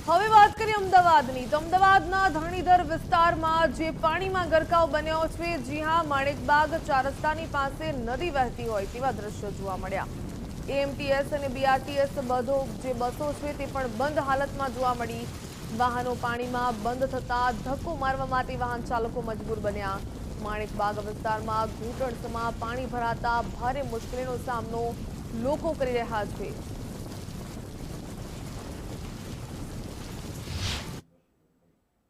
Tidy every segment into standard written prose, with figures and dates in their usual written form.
હવે વાત કરીએ અમદાવાદની તો અમદાવાદના ધરણીધર વિસ્તારમાં જે પાણીમાં ગરકાવ બન્યો છે। જી હા, માણેકબાગ 4 રસ્તાની પાસે નદી વહેતી હોય તેવા દ્રશ્યો જોવા મળ્યા। એએમટીએસ અને બીઆરટીએસ જે બસો છે તે પણ બંધ હાલતમાં જોવા મળી। વાહનો પાણીમાં બંધ થતા ધક્કો મારવા માટે વાહન ચાલકો મજબૂર બન્યા। માણેકબાગ વિસ્તારમાં ઘૂંટણસમાં પાણી ભરાતા ભારે મુશ્કેલીનો સામનો લોકો કરી રહ્યા છે।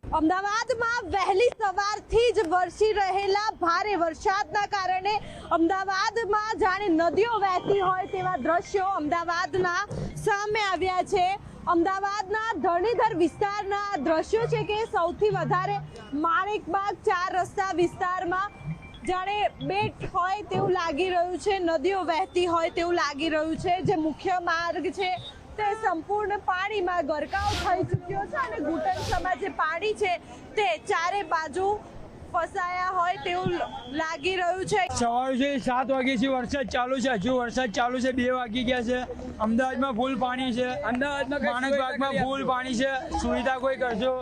અમદાવાદમાં વહેલી સવારથી જ વરસી રહેલા ભારે વરસાદના કારણે અમદાવાદમાં જાણે નદીઓ વહેતી હોય તેવા દ્રશ્યો અમદાવાદના સામે આવ્યા છે। અમદાવાદના ધરણીધર વિસ્તારના દ્રશ્યો છે કે સૌથી વધારે માણેકબાગ 4 રસ્તા વિસ્તારમાં જાણે બેટ હોય તેવું લાગી રહ્યું છે, નદીઓ વહેતી હોય તેવું લાગી રહ્યું છે। જે મુખ્ય માર્ગ છે તે સંપૂર્ણ પાણીમાં ગરકાવ થઈ ચૂક્યો છે અને ઘૂંટણસમાં જે પાણી છે તે ચારે બાજુ ફસાયા હોય તેવું લાગી રહ્યું છે। સવારથી 7 વાગ્યાથી વરસાદ ચાલુ છે, હજુ વરસાદ ચાલુ છે, 2 વાગી ગયા છે। અમદાવાદમાં ફૂલ પાણી છે, માણેકબાગમાં ફૂલ પાણી છે, સુવિધા કોઈ કરજો।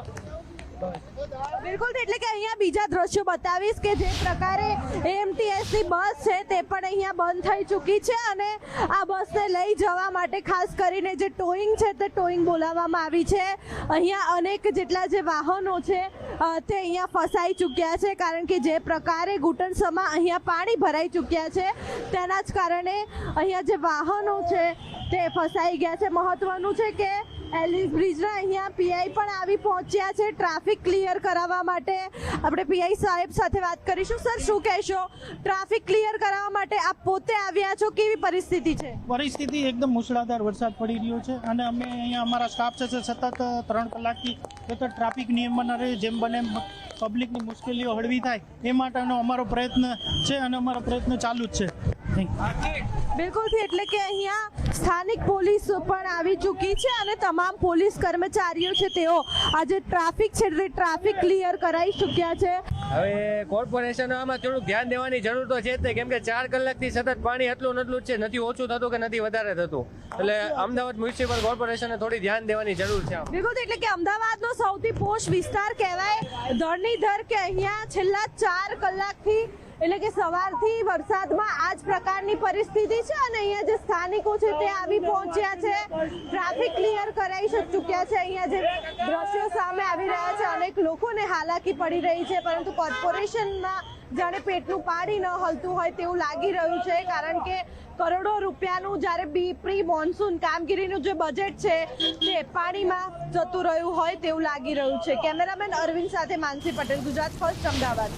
બિલકુલ, એટલે કે અહીંયા બીજા દ્રશ્યો બતાવીશ કે જે પ્રકારે એએમટીએસની બસ છે તે પણ અહીંયા બંધ થઈ ચૂકી છે અને આ બસને લઈ જવા માટે ખાસ કરીને જે ટોઈંગ છે તે ટોઈંગ બોલાવવામાં આવી છે। અહીંયા અનેક જેટલા જે વાહનો છે તે અહીંયા ફસાઈ ચૂક્યા છે, કારણ કે જે પ્રકારે ઘૂંટણસમાં અહીંયા પાણી ભરાઈ ચૂક્યા છે તેના જ કારણે અહીંયા જે વાહનો છે તે ફસાઈ ગયા છે। મહત્વનું છે કે એલિસ બ્રિજના અહીંયા પીઆઈ પણ આવી પહોંચ્યા છે ટ્રાફિક ક્લિયર કરાવવા માટે। આપણે પીઆઈ સાહેબ સાથે વાત કરીશું। સર, શું કહેશો, ટ્રાફિક ક્લિયર કરાવવા માટે આપ પોતે આવ્યા છો, કેવી પરિસ્થિતિ છે? પરિસ્થિતિ એકદમ મુશળધાર વરસાદ પડી રહ્યો છે અને અમે અહીંયા અમારા સ્ટાફ છે સતત 3 કલાકથી સતત ટ્રાફિક નિયમન રહે, જેમ બને પબ્લિકની મુશ્કેલીઓ હળવી થાય એ માટેનો અમારો પ્રયત્ન છે અને અમારો પ્રયત્ન ચાલુ જ છે। બિલકુલથી, એટલે કે અહીંયા સ્થાનિક પોલીસ પણ આવી ચૂકી છે અને તમામ પોલીસ કર્મચારીઓ છે તેઓ આજે ટ્રાફિક છે તે ટ્રાફિક ક્લિયર કરાવી ચૂક્યા છે। હવે કોર્પોરેશન આમાં થોડુંક ધ્યાન દેવાની જરૂર તો છે જ, કેમ કે 4 કલાકથી સતત પાણી એટલું જ છે, નથી ઓછું થતું કે નથી વધારે થતું, એટલે અમદાવાદ મ્યુનિસિપલ કોર્પોરેશને થોડી ધ્યાન દેવાની જરૂર છે। બિલકુલ, એટલે કે અમદાવાદનો સૌથી પોશ વિસ્તાર કહેવાય ધરણીધર, કે અહીંયા છેલ્લા 4 કલાકથી એટલે કે સવારથી વરસાદમાં આ જ પ્રકારની પરિસ્થિતિ છે અને અહીંયા જે સ્થાનિકો છે તે આવી પહોંચ્યા છે, ટ્રાફિક ક્લિયર કરાવી ચૂક્યા છે। અહીંયા જે દ્રશ્યો સામે આવી રહ્યા છે, અનેક લોકોને હાલાકી પડી રહી છે, પરંતુ કોર્પોરેશનમાં જાણે પેટનું પાણી ન હલતું હોય તેવું લાગી રહ્યું છે, કારણ કે કરોડો રૂપિયાનું જ્યારે પ્રી મોન્સૂન કામગીરીનું જે બજેટ છે તે પાણીમાં જતું રહ્યું હોય તેવું લાગી રહ્યું છે। કેમેરામેન અરવિંદ સાથે માનસી પટેલ, ગુજરાત ફર્સ્ટ, અમદાવાદ।